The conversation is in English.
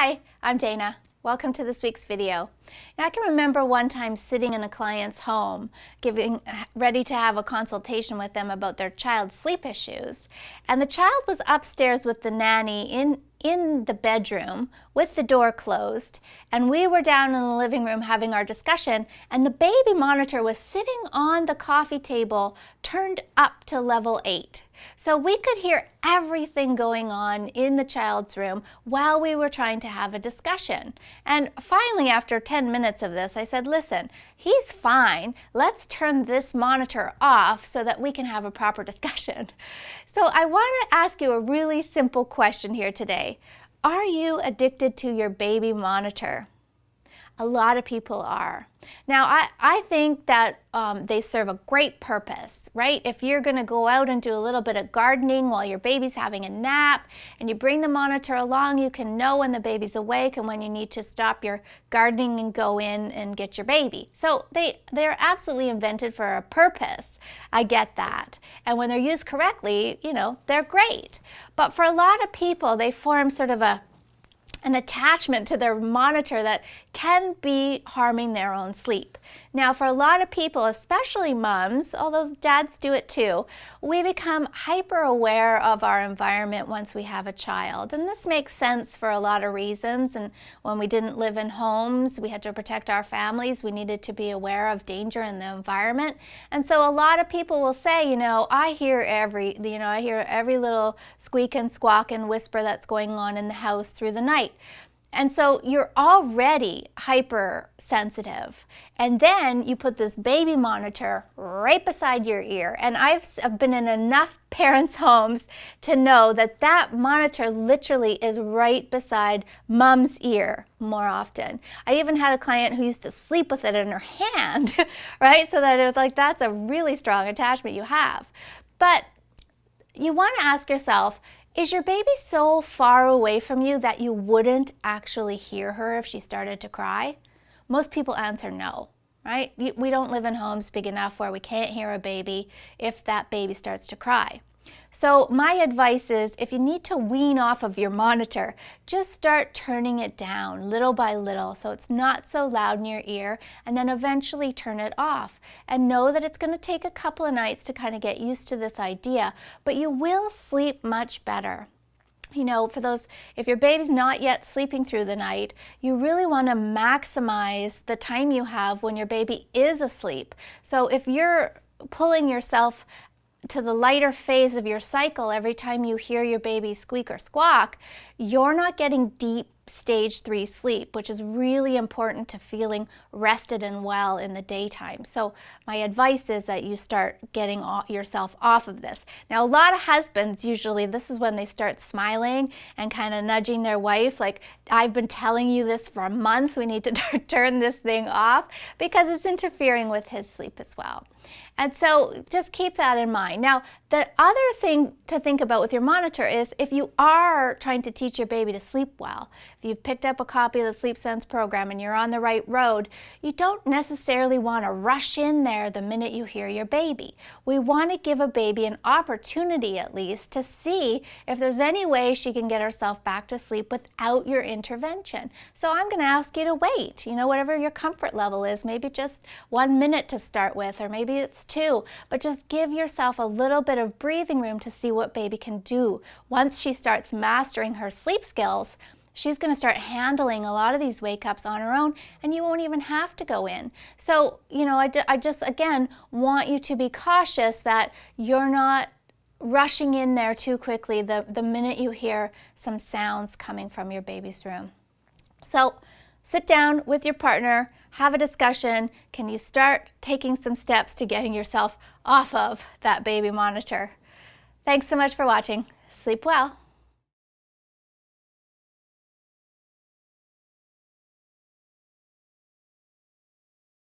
Hi, I'm Dana. Welcome to this week's video. Now, I can remember one time sitting in a client's home, ready to have a consultation with them about their child's sleep issues. And the child was upstairs with the nanny in the bedroom with the door closed, and we were down in the living room having our discussion, and the baby monitor was sitting on the coffee table turned up to level 8. So we could hear everything going on in the child's room while we were trying to have a discussion. And finally, after 10 minutes of this, I said, listen, he's fine. Let's turn this monitor off so that we can have a proper discussion. So I want to ask you a really simple question here today. Are you addicted to your baby monitor? A lot of people are. Now, I think that they serve a great purpose, right? If you're going to go out and do a little bit of gardening while your baby's having a nap and you bring the monitor along, you can know when the baby's awake and when you need to stop your gardening and go in and get your baby. So they're absolutely invented for a purpose. I get that. And when they're used correctly, they're great. But for a lot of people, they form sort of an attachment to their monitor that can be harming their own sleep. Now, for a lot of people, especially moms, although dads do it too, we become hyper aware of our environment once we have a child. And this makes sense for a lot of reasons. And when we didn't live in homes, we had to protect our families. We needed to be aware of danger in the environment. And so a lot of people will say, I hear every little squeak and squawk and whisper that's going on in the house through the night. And so you're already hypersensitive. And then you put this baby monitor right beside your ear. And I've been in enough parents' homes to know that that monitor literally is right beside mom's ear more often. I even had a client who used to sleep with it in her hand, right? So that it was like, that's a really strong attachment you have. But you want to ask yourself, is your baby so far away from you that you wouldn't actually hear her if she started to cry? Most people answer no, right? We don't live in homes big enough where we can't hear a baby if that baby starts to cry. So my advice is, if you need to wean off of your monitor, just start turning it down little by little so it's not so loud in your ear, and then eventually turn it off. And know that it's going to take a couple of nights to kind of get used to this idea, but you will sleep much better. If your baby's not yet sleeping through the night, you really want to maximize the time you have when your baby is asleep. So if you're pulling yourself to the lighter phase of your cycle every time you hear your baby squeak or squawk, you're not getting deep stage 3 sleep, which is really important to feeling rested and well in the daytime. So my advice is that you start getting yourself off of this. Now, a lot of husbands, usually this is when they start smiling and kind of nudging their wife, like, I've been telling you this for months, we need to turn this thing off, because it's interfering with his sleep as well. And so just keep that in mind. Now, the other thing to think about with your monitor is, if you are trying to teach your baby to sleep well, if you've picked up a copy of the Sleep Sense program and you're on the right road, you don't necessarily want to rush in there the minute you hear your baby. We want to give a baby an opportunity, at least, to see if there's any way she can get herself back to sleep without your intervention. So I'm going to ask you to wait, whatever your comfort level is, maybe just 1 minute to start with, or maybe it's 2, but just give yourself a little bit of breathing room to see what baby can do. Once she starts mastering her sleep skills, she's going to start handling a lot of these wake-ups on her own, and you won't even have to go in. So, I just, again, want you to be cautious that you're not rushing in there too quickly the minute you hear some sounds coming from your baby's room. So sit down with your partner, have a discussion. Can you start taking some steps to getting yourself off of that baby monitor? Thanks so much for watching. Sleep well.